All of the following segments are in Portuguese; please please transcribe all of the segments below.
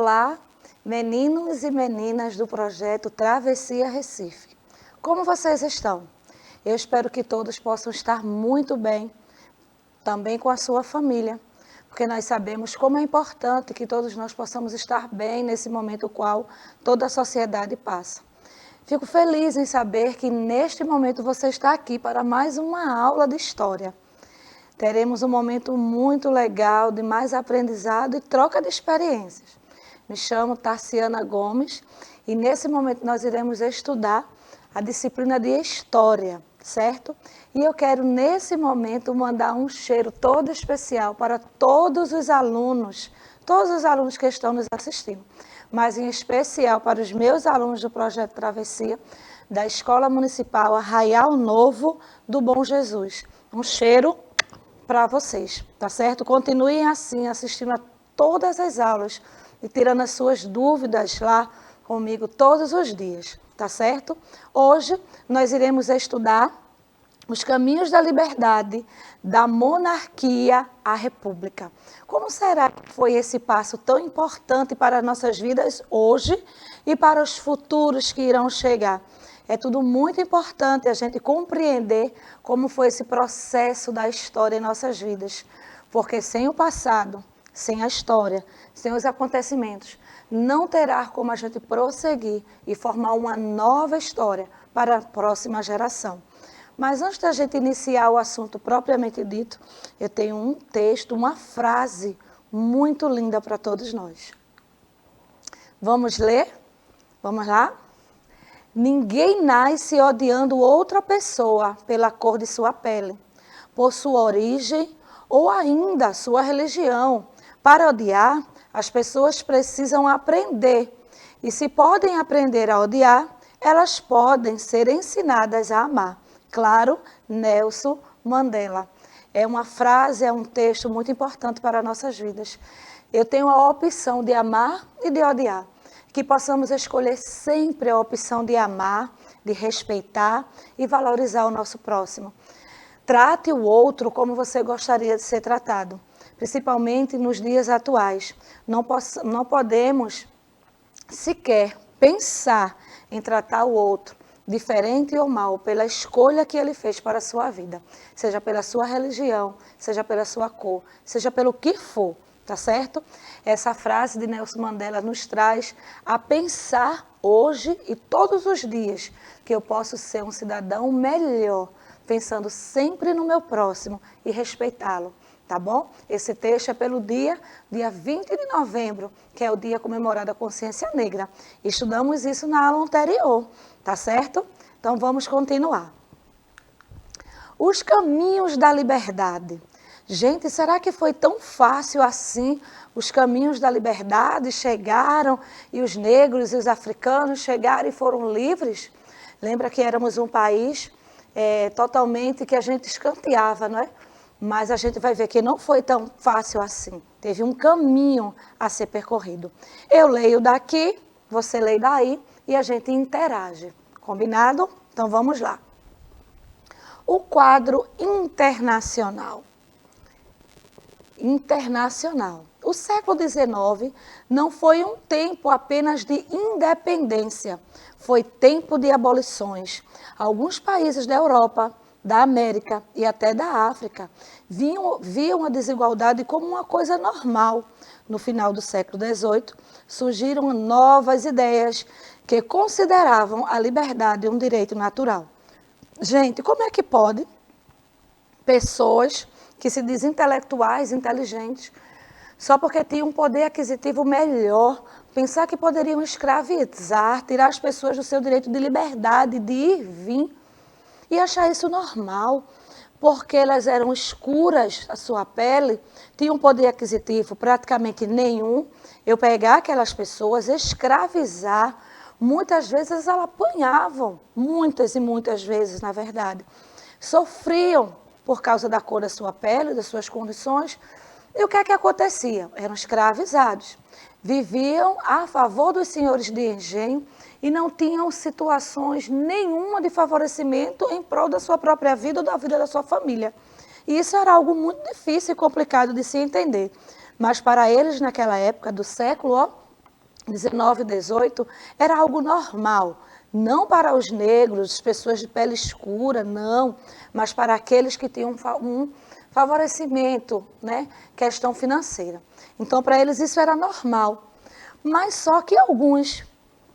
Olá, meninos e meninas do projeto Travessia Recife. Como vocês estão? Eu espero que todos possam estar muito bem, também com a sua família, porque nós sabemos como é importante que todos nós possamos estar bem nesse momento no qual toda a sociedade passa. Fico feliz em saber que neste momento você está aqui para mais uma aula de história. Teremos um momento muito legal de mais aprendizado e troca de experiências. Me chamo Tarciana Gomes e nesse momento nós iremos estudar a disciplina de História, certo? E eu quero nesse momento mandar um cheiro todo especial para todos os alunos que estão nos assistindo, mas em especial para os meus alunos do Projeto Travessia, da Escola Municipal Arraial Novo do Bom Jesus. Um cheiro para vocês, tá certo? Continuem assim, assistindo a todas as aulas e tirando as suas dúvidas lá comigo todos os dias, tá certo? Hoje nós iremos estudar os caminhos da liberdade, da monarquia à república. Como será que foi esse passo tão importante para as nossas vidas hoje e para os futuros que irão chegar? É tudo muito importante a gente compreender como foi esse processo da história em nossas vidas. Porque sem o passado, sem a história, sem os acontecimentos, não terá como a gente prosseguir e formar uma nova história para a próxima geração. Mas antes da gente iniciar o assunto propriamente dito, eu tenho um texto, uma frase muito linda para todos nós. Vamos ler? Vamos lá? Ninguém nasce odiando outra pessoa pela cor de sua pele, por sua origem ou ainda sua religião. Para odiar, as pessoas precisam aprender. E se podem aprender a odiar, elas podem ser ensinadas a amar. Claro, Nelson Mandela. É uma frase, é um texto muito importante para nossas vidas. Eu tenho a opção de amar e de odiar. Que possamos escolher sempre a opção de amar, de respeitar e valorizar o nosso próximo. Trate o outro como você gostaria de ser tratado, principalmente nos dias atuais. Não podemos sequer pensar em tratar o outro diferente ou mal pela escolha que ele fez para a sua vida, seja pela sua religião, seja pela sua cor, seja pelo que for. Tá certo? Essa frase de Nelson Mandela nos traz a pensar hoje e todos os dias que eu posso ser um cidadão melhor, pensando sempre no meu próximo e respeitá-lo, tá bom? Esse texto é pelo dia 20 de novembro, que é o dia comemorado a consciência negra. Estudamos isso na aula anterior, tá certo? Então vamos continuar. Os caminhos da liberdade. Gente, será que foi tão fácil assim? Os caminhos da liberdade chegaram e os negros e os africanos chegaram e foram livres? Lembra que éramos um país totalmente que a gente escanteava, não é? Mas a gente vai ver que não foi tão fácil assim. Teve um caminho a ser percorrido. Eu leio daqui, você lê daí e a gente interage. Combinado? Então vamos lá. O quadro internacional. O século XIX não foi um tempo apenas de independência, foi tempo de abolições. Alguns países da Europa, da América e até da África viam a desigualdade como uma coisa normal. No final do século XVIII, surgiram novas ideias que consideravam a liberdade um direito natural. Gente, como é que pode pessoas que se dizem intelectuais, inteligentes, só porque tinham um poder aquisitivo melhor, pensar que poderiam escravizar, tirar as pessoas do seu direito de liberdade, de ir e vir, e achar isso normal, porque elas eram escuras, a sua pele, tinham um poder aquisitivo praticamente nenhum, eu pegar aquelas pessoas, escravizar, muitas vezes elas apanhavam, muitas e muitas vezes, na verdade, sofriam, por causa da cor da sua pele, das suas condições. E o que é que acontecia? Eram escravizados. Viviam a favor dos senhores de engenho e não tinham situações nenhuma de favorecimento em prol da sua própria vida ou da vida da sua família. E isso era algo muito difícil e complicado de se entender. Mas para eles, naquela época do século XIX e XVIII, era algo normal. Não para os negros, pessoas de pele escura, não, mas para aqueles que tinham um favorecimento, né, questão financeira. Então, para eles isso era normal. Mas só que algumas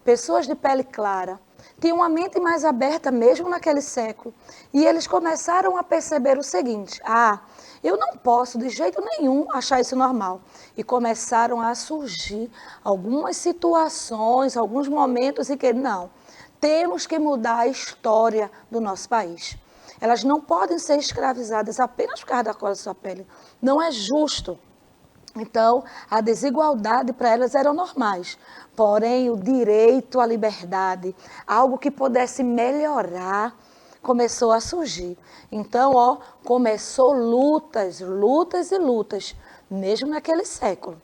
pessoas de pele clara tinham uma mente mais aberta mesmo naquele século, e eles começaram a perceber o seguinte: eu não posso de jeito nenhum achar isso normal. E começaram a surgir algumas situações, alguns momentos em que não, temos que mudar a história do nosso país. Elas não podem ser escravizadas apenas por causa da cor da sua pele. Não é justo. Então, a desigualdade para elas eram normais. Porém, o direito à liberdade, algo que pudesse melhorar, começou a surgir. Então, começou lutas, lutas e lutas, mesmo naquele século.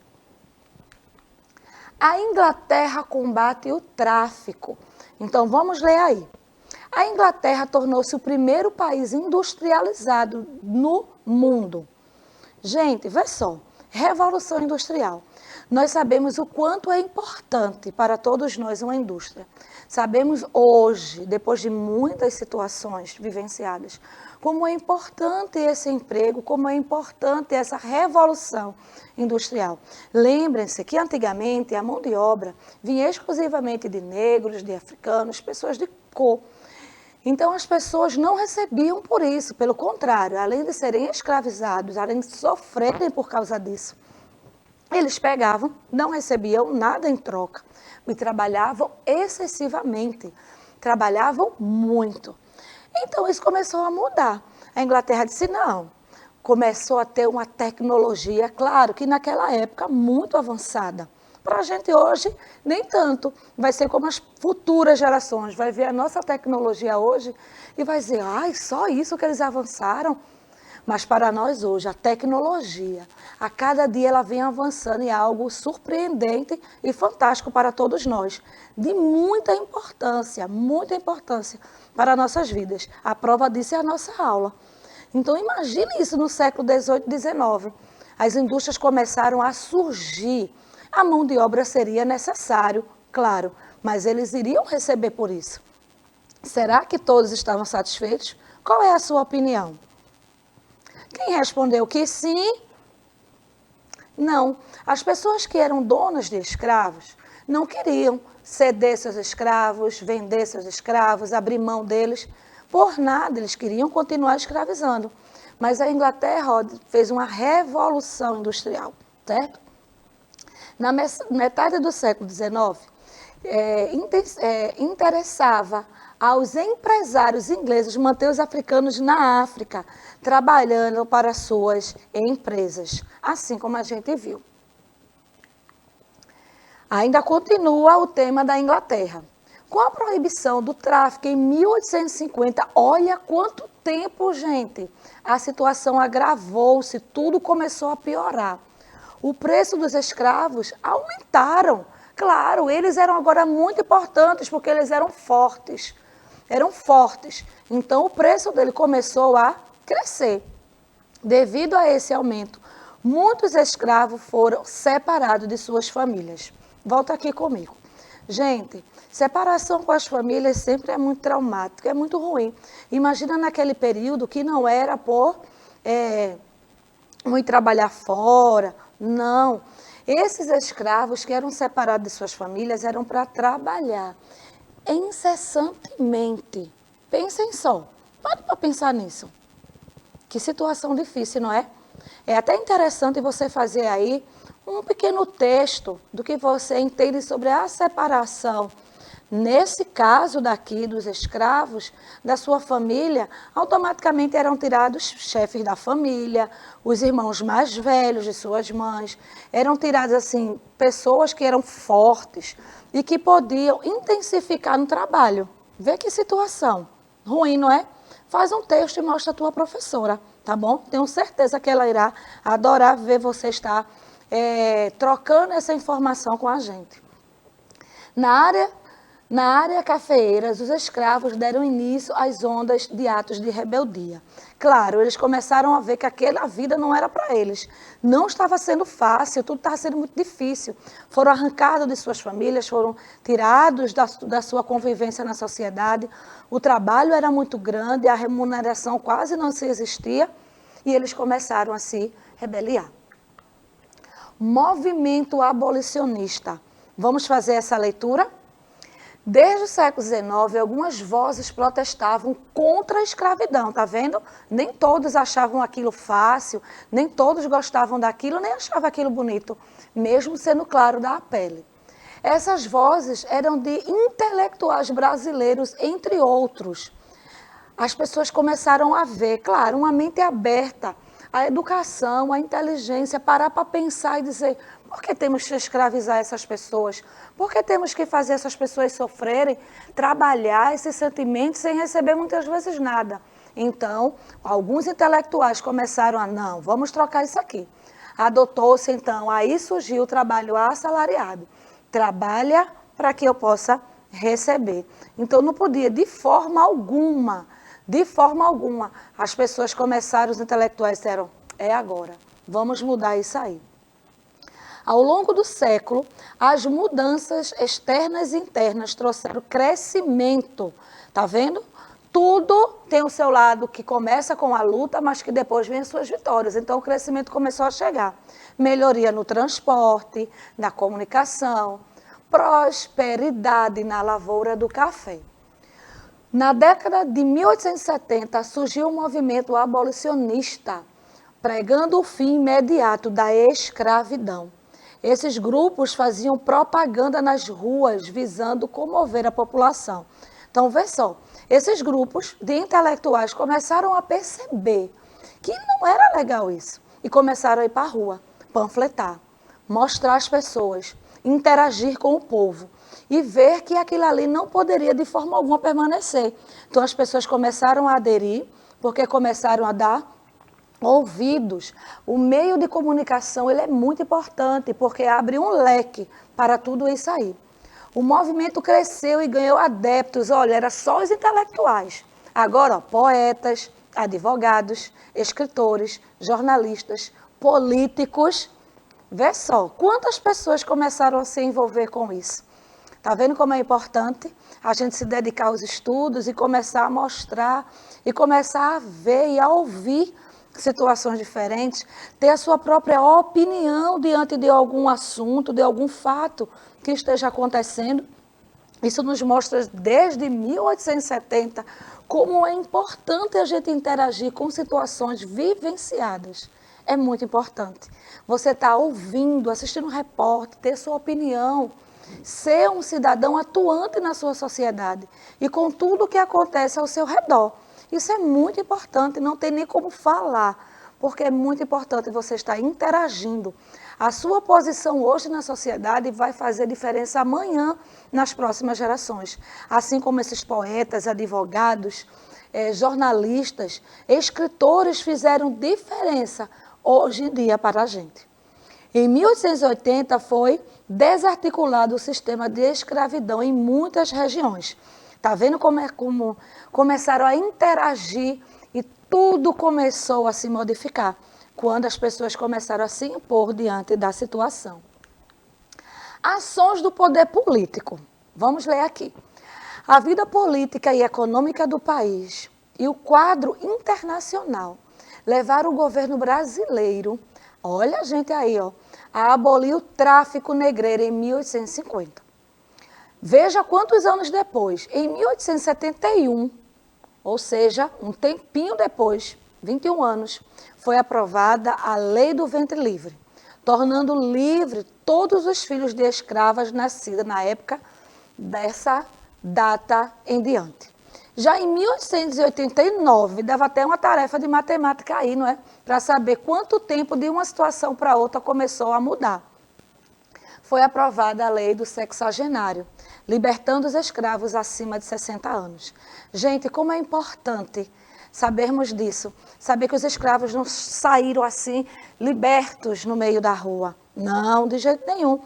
A Inglaterra combate o tráfico. Então, vamos ler aí. A Inglaterra tornou-se o primeiro país industrializado no mundo. Gente, vê só, Revolução Industrial. Nós sabemos o quanto é importante para todos nós uma indústria. Sabemos hoje, depois de muitas situações vivenciadas, como é importante esse emprego, como é importante essa revolução industrial. Lembrem-se que antigamente a mão de obra vinha exclusivamente de negros, de africanos, pessoas de cor. Então as pessoas não recebiam por isso, pelo contrário, além de serem escravizados, além de sofrerem por causa disso, eles pegavam, não recebiam nada em troca e trabalhavam excessivamente, trabalhavam muito. Então isso começou a mudar. A Inglaterra disse não, começou a ter uma tecnologia, claro que naquela época muito avançada. Para a gente hoje, nem tanto. Vai ser como as futuras gerações. Vai ver a nossa tecnologia hoje e vai dizer, só isso que eles avançaram. Mas para nós hoje, a tecnologia, a cada dia ela vem avançando e é algo surpreendente e fantástico para todos nós. De muita importância para nossas vidas. A prova disso é a nossa aula. Então imagine isso no século XVIII e XIX. As indústrias começaram a surgir. A mão de obra seria necessário, claro, mas eles iriam receber por isso. Será que todos estavam satisfeitos? Qual é a sua opinião? Quem respondeu que sim? Não. As pessoas que eram donas de escravos não queriam ceder seus escravos, vender seus escravos, abrir mão deles. Por nada, eles queriam continuar escravizando. Mas a Inglaterra fez uma revolução industrial, certo? Na metade do século XIX, interessava aos empresários ingleses manter os africanos na África, trabalhando para suas empresas, assim como a gente viu. Ainda continua o tema da Inglaterra. Com a proibição do tráfico em 1850, olha quanto tempo, gente, a situação agravou-se, tudo começou a piorar. O preço dos escravos aumentaram. Claro, eles eram agora muito importantes porque eles eram fortes. Então, o preço dele começou a crescer. Devido a esse aumento, muitos escravos foram separados de suas famílias. Volta aqui comigo. Gente, separação com as famílias sempre é muito traumático, é muito ruim. Imagina naquele período que não era por ir trabalhar fora. Não, esses escravos que eram separados de suas famílias eram para trabalhar incessantemente. Pensem só, pode para pensar nisso. Que situação difícil, não é? É até interessante você fazer aí um pequeno texto do que você entende sobre a separação. Nesse caso daqui dos escravos, da sua família, automaticamente eram tirados chefes da família, os irmãos mais velhos de suas mães, eram tiradas assim, pessoas que eram fortes e que podiam intensificar no trabalho. Vê que situação ruim, não é? Faz um texto e mostra a tua professora, tá bom? Tenho certeza que ela irá adorar ver você estar trocando essa informação com a gente. Na área Na área cafeeiras, os escravos deram início às ondas de atos de rebeldia. Claro, eles começaram a ver que aquela vida não era para eles. Não estava sendo fácil, tudo estava sendo muito difícil. Foram arrancados de suas famílias, foram tirados da sua convivência na sociedade. O trabalho era muito grande, a remuneração quase não se existia e eles começaram a se rebeliar. Movimento abolicionista. Vamos fazer essa leitura? Desde o século XIX, algumas vozes protestavam contra a escravidão, tá vendo? Nem todos achavam aquilo fácil, nem todos gostavam daquilo, nem achavam aquilo bonito, mesmo sendo claro da pele. Essas vozes eram de intelectuais brasileiros, entre outros. As pessoas começaram a ver, claro, uma mente aberta, a educação, a inteligência, parar para pensar e dizer: por que temos que escravizar essas pessoas? Por que temos que fazer essas pessoas sofrerem, trabalhar esses sentimentos sem receber muitas vezes nada? Então, alguns intelectuais começaram a, não, vamos trocar isso aqui. Adotou-se então, aí surgiu o trabalho assalariado. Trabalha para que eu possa receber. Então, não podia, de forma alguma, as pessoas começaram, os intelectuais disseram: é agora, vamos mudar isso aí. Ao longo do século, as mudanças externas e internas trouxeram crescimento. Tá vendo? Tudo tem o seu lado que começa com a luta, mas que depois vem as suas vitórias. Então, o crescimento começou a chegar. Melhoria no transporte, na comunicação, prosperidade na lavoura do café. Na década de 1870, surgiu um movimento abolicionista, pregando o fim imediato da escravidão. Esses grupos faziam propaganda nas ruas, visando comover a população. Então, vê só, esses grupos de intelectuais começaram a perceber que não era legal isso. E começaram a ir para a rua, panfletar, mostrar às pessoas, interagir com o povo e ver que aquilo ali não poderia de forma alguma permanecer. Então, as pessoas começaram a aderir, porque começaram a dar ouvidos. O meio de comunicação ele é muito importante, porque abre um leque para tudo isso aí. O movimento cresceu e ganhou adeptos. Olha, era só os intelectuais. Agora, ó, poetas, advogados, escritores, jornalistas, políticos. Vê só, quantas pessoas começaram a se envolver com isso? Está vendo como é importante a gente se dedicar aos estudos e começar a mostrar, e começar a ver e a ouvir situações diferentes, ter a sua própria opinião diante de algum assunto, de algum fato que esteja acontecendo. Isso nos mostra desde 1870 como é importante a gente interagir com situações vivenciadas. É muito importante. Você está ouvindo, assistindo um repórter, ter sua opinião, ser um cidadão atuante na sua sociedade e com tudo o que acontece ao seu redor. Isso é muito importante, não tem nem como falar, porque é muito importante você estar interagindo. A sua posição hoje na sociedade vai fazer diferença amanhã nas próximas gerações. Assim como esses poetas, advogados, jornalistas, escritores fizeram diferença hoje em dia para a gente. Em 1880 foi desarticulado o sistema de escravidão em muitas regiões. Está vendo como começaram a interagir e tudo começou a se modificar quando as pessoas começaram a se impor diante da situação. Ações do poder político. Vamos ler aqui. A vida política e econômica do país e o quadro internacional levaram o governo brasileiro, olha a gente aí, ó, a abolir o tráfico negreiro em 1850. Veja quantos anos depois, em 1871, ou seja, um tempinho depois, 21 anos, foi aprovada a Lei do Ventre Livre, tornando livre todos os filhos de escravas nascidos na época dessa data em diante. Já em 1889, dava até uma tarefa de matemática aí, não é? Para saber quanto tempo de uma situação para outra começou a mudar. Foi aprovada a lei do sexagenário, libertando os escravos acima de 60 anos. Gente, como é importante sabermos disso, saber que os escravos não saíram assim, libertos no meio da rua. Não, de jeito nenhum.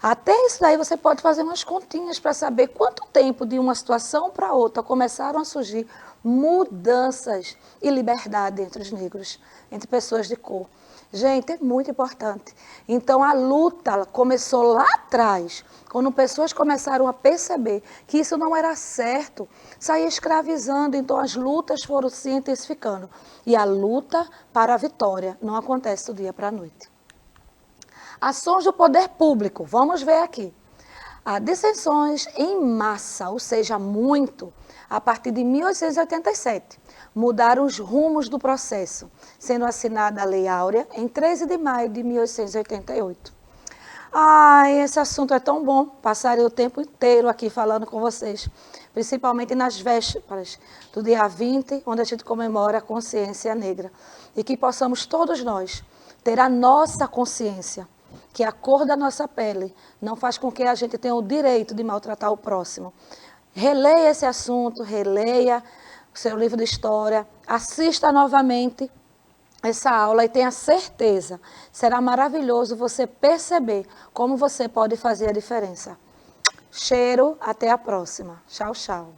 Até isso daí você pode fazer umas continhas para saber quanto tempo de uma situação para outra começaram a surgir mudanças e liberdade entre os negros, entre pessoas de cor. Gente, é muito importante. Então, a luta começou lá atrás, quando pessoas começaram a perceber que isso não era certo, sair escravizando, então as lutas foram se intensificando. E a luta para a vitória não acontece do dia para a noite. Ações do poder público, vamos ver aqui. Há dissensões em massa, ou seja, muito, a partir de 1887, mudaram os rumos do processo, sendo assinada a Lei Áurea em 13 de maio de 1888. Ai, esse assunto é tão bom, passarei o tempo inteiro aqui falando com vocês, principalmente nas vésperas do dia 20, onde a gente comemora a consciência negra, e que possamos todos nós ter a nossa consciência, que a cor da nossa pele não faz com que a gente tenha o direito de maltratar o próximo. Releia esse assunto, releia o seu livro de história, assista novamente essa aula e tenha certeza, será maravilhoso você perceber como você pode fazer a diferença. Cheiro, até a próxima. Tchau, tchau.